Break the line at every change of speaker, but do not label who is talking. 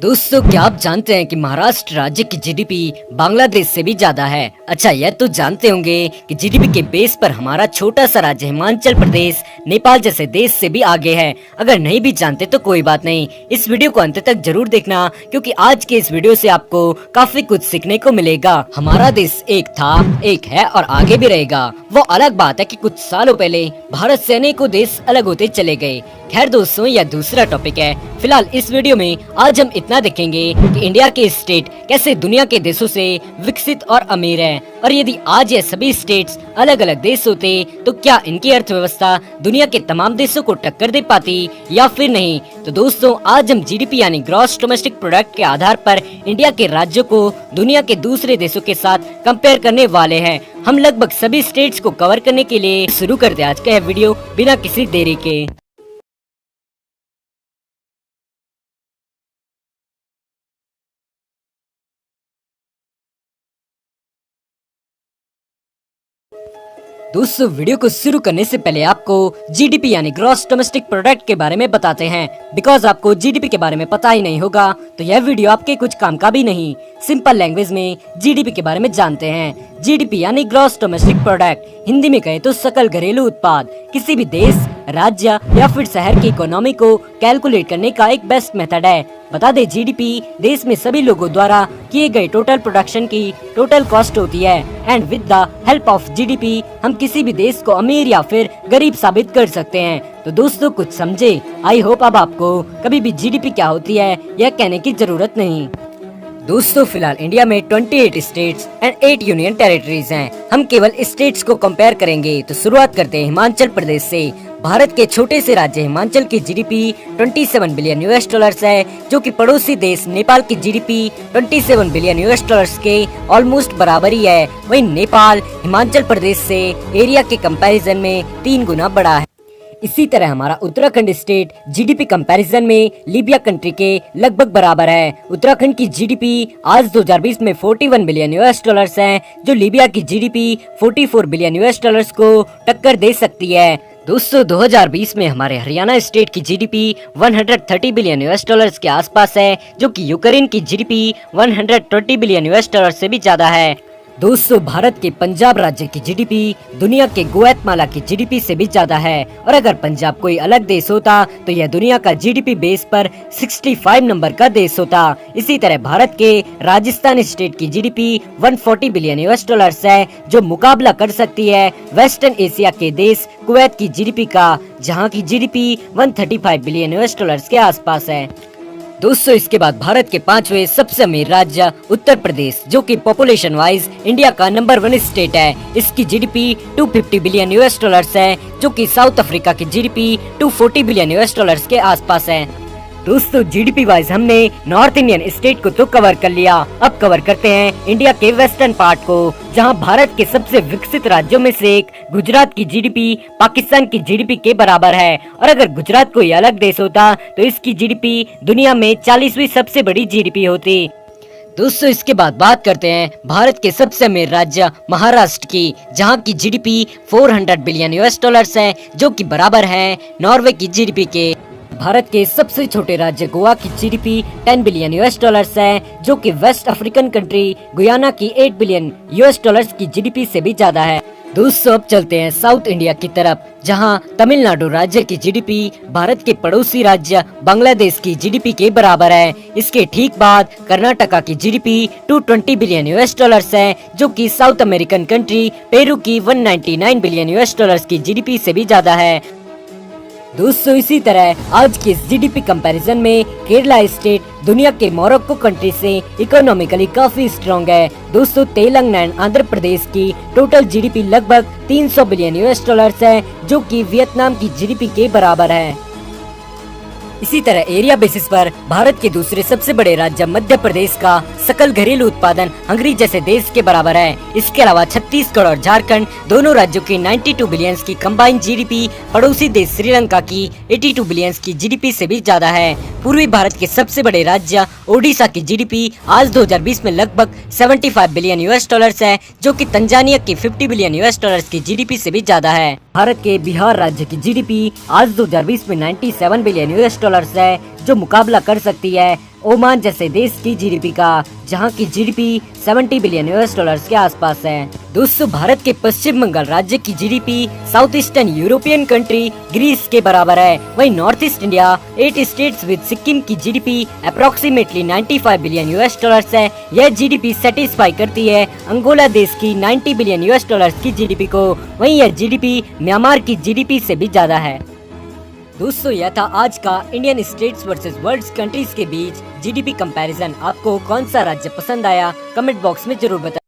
दोस्तों, क्या आप जानते हैं कि महाराष्ट्र राज्य की जीडीपी बांग्लादेश से भी ज्यादा है। अच्छा, यह तो जानते होंगे कि जीडीपी के बेस पर हमारा छोटा सा राज्य हिमाचल प्रदेश नेपाल जैसे देश से भी आगे है। अगर नहीं भी जानते तो कोई बात नहीं, इस वीडियो को अंत तक जरूर देखना, क्योंकि आज के इस वीडियो से आपको काफी कुछ सीखने को मिलेगा। हमारा देश एक था, एक है और आगे भी रहेगा। वो अलग बात है कि कुछ सालों पहले भारत से अनेकों देश अलग होते चले गए। खैर दोस्तों, यह दूसरा टॉपिक है। फिलहाल इस वीडियो में आज हम इतना देखेंगे कि इंडिया के स्टेट कैसे दुनिया के देशों से विकसित और अमीर हैं, और यदि आज ये सभी स्टेट्स अलग अलग देश होते तो क्या इनकी अर्थव्यवस्था दुनिया के तमाम देशों को टक्कर दे पाती या फिर नहीं। तो दोस्तों, आज हम जीडीपी यानी ग्रॉस डोमेस्टिक प्रोडक्ट के आधार पर इंडिया के राज्यों को दुनिया के दूसरे देशों के साथ कंपेयर करने वाले हैं। हम लगभग सभी स्टेट्स को कवर करने के लिए शुरू करते हैं आज का यह वीडियो बिना किसी देरी के। दोस्तों, वीडियो को शुरू करने से पहले आपको जीडीपी यानी ग्रॉस डोमेस्टिक प्रोडक्ट के बारे में बताते हैं। बिकॉज आपको जीडीपी के बारे में पता ही नहीं होगा तो यह वीडियो आपके कुछ काम का भी नहीं। सिंपल लैंग्वेज में जीडीपी के बारे में जानते हैं। जीडीपी यानी ग्रॉस डोमेस्टिक प्रोडक्ट, हिंदी में कहें तो सकल घरेलू उत्पाद, किसी भी देश, राज्य या फिर शहर की इकोनॉमी को कैलकुलेट करने का एक बेस्ट मेथड है। बता दे, जीडीपी देश में सभी लोगों द्वारा किए गए टोटल प्रोडक्शन की टोटल कॉस्ट होती है। And with the help of GDP हम किसी भी देश को अमीर या फिर गरीब साबित कर सकते हैं। तो दोस्तों, कुछ समझे। आई होप अब आपको कभी भी जीडीपी क्या होती है यह कहने की जरूरत नहीं। दोस्तों, फिलहाल इंडिया में 28 स्टेट्स एंड 8 यूनियन टेरिटरीज हैं। हम केवल स्टेट्स को कंपेयर करेंगे तो शुरुआत करते हैं हिमाचल प्रदेश से। भारत के छोटे से राज्य हिमाचल की जीडीपी 27 बिलियन यूएस डॉलर्स है, जो कि पड़ोसी देश नेपाल की जीडीपी 27 बिलियन यूएस डॉलर्स के ऑलमोस्ट बराबर ही है। वहीं नेपाल हिमाचल प्रदेश से एरिया के कंपैरिजन में 3 गुना बड़ा है। इसी तरह हमारा उत्तराखंड स्टेट जीडीपी कंपैरिजन में लीबिया कंट्री के लगभग बराबर है। उत्तराखंड की जीडीपी आज 2020 में 41 बिलियन यूएस डॉलर्स है, जो लीबिया की जीडीपी 44 बिलियन यूएस डॉलर्स को टक्कर दे सकती है। दोस्तों, 2020 में हमारे हरियाणा स्टेट की जीडीपी 130 बिलियन यूएस डॉलर्स के आसपास है, जो कि यूक्रेन की जीडीपी 120 बिलियन यूएस डॉलर से भी ज्यादा है। दोस्तों, भारत के पंजाब राज्य की जीडीपी दुनिया के ग्वाटेमाला की जीडीपी से भी ज्यादा है, और अगर पंजाब कोई अलग देश होता तो यह दुनिया का जीडीपी बेस पर 65 नंबर का देश होता। इसी तरह भारत के राजस्थान स्टेट की जीडीपी 140 बिलियन यूएस डॉलर्स है, जो मुकाबला कर सकती है वेस्टर्न एशिया के देश कुवैत की जीडीपी का, जहां की जीडीपी 135 बिलियन यूएस डॉलर्स के आसपास है। दोस्तों, इसके बाद भारत के 5वें सबसे अमीर राज्य उत्तर प्रदेश, जो कि पॉपुलेशन वाइज इंडिया का नंबर 1 स्टेट है। इसकी जीडीपी 250 बिलियन यूएस डॉलर्स है, जो कि साउथ अफ्रीका की जीडीपी 240 बिलियन यूएस डॉलर्स के आसपास है। दोस्तों, जीडीपी वाइज हमने नॉर्थ इंडियन स्टेट को तो कवर कर लिया। अब कवर करते हैं इंडिया के वेस्टर्न पार्ट को, जहां भारत के सबसे विकसित राज्यों में से एक गुजरात की जीडीपी पाकिस्तान की जीडीपी के बराबर है, और अगर गुजरात कोई अलग देश होता तो इसकी जीडीपी दुनिया में 40वीं सबसे बड़ी जीडीपी होती। दोस्तों, इसके बाद बात करते हैं भारत के सबसे अमीर राज्य महाराष्ट्र की, जहां की जीडीपी 400 बिलियन यूएस डॉलर्स है, जो कि बराबर है नॉर्वे की जीडीपी के। भारत के सबसे छोटे राज्य गोवा की जीडीपी 10 बिलियन यूएस डॉलर्स है, जो कि वेस्ट अफ्रीकन कंट्री गुयाना की 8 बिलियन यूएस डॉलर्स की जीडीपी से भी ज्यादा है। दोस्तों, अब चलते हैं साउथ इंडिया की तरफ, जहां तमिलनाडु राज्य की जीडीपी भारत के पड़ोसी राज्य बांग्लादेश की जीडीपी के बराबर है। इसके ठीक बाद कर्नाटका की जीडीपी 220 बिलियन यूएस डॉलर्स है, जो कि साउथ अमेरिकन कंट्री पेरू की 199 बिलियन यूएस डॉलर्स की जीडीपी से भी ज्यादा है। दोस्तों, इसी तरह आज के इस जीडीपी कंपैरिजन में केरला स्टेट दुनिया के मोरक्को कंट्री से इकोनॉमिकली काफी स्ट्रॉन्ग है। दोस्तों, तेलंगाना एंड आंध्र प्रदेश की टोटल जीडीपी लगभग 300 बिलियन यूएस डॉलर्स है, जो कि वियतनाम की जीडीपी के बराबर है। इसी तरह एरिया बेसिस पर भारत के दूसरे सबसे बड़े राज्य मध्य प्रदेश का सकल घरेलू उत्पादन हंगरी जैसे देश के बराबर है। इसके अलावा छत्तीसगढ़ और झारखंड दोनों राज्यों की 92 बिलियन की कंबाइंड जीडीपी पड़ोसी देश श्रीलंका की 82 बिलियन की जीडीपी से भी ज्यादा है। पूर्वी भारत के सबसे बड़े राज्य ओडिशा की जीडीपी आज 2020 में लगभग 75 बिलियन यूएस डॉलर्स है, जो कि तंजानिया की 50 बिलियन यूएस डॉलर्स की जीडीपी से भी ज्यादा है। भारत के बिहार राज्य की जीडीपी आज 2020 में 97 बिलियन यूएस डॉलर्स है, जो मुकाबला कर सकती है ओमान जैसे देश की जीडीपी का, जहां की जीडीपी 70 बिलियन डॉलर्स के आसपास है। दोस्तों, भारत के पश्चिम बंगाल राज्य की GDP south eastern European country Greece के बराबर है। वहीं north east India 8 states with Sikkim की जीडीपी अप्रोक्सीमेटली 95 बिलियन डॉलर्स है। यह जीडीपी सेटिस्फाई करती है अंगोला देश की 90 बिलियन डॉलर्स की जीडीपी को। वहीं यह जीडीपी म्यांमार की जीडीपी से भी ज्यादा है। दोस्तों, यह था आज का Indian states versus world countries के बीच जीडीपी कंपैरिजन। आपको कौन सा राज्य पसंद आया, कमेंट बॉक्स में जरूर बताएं।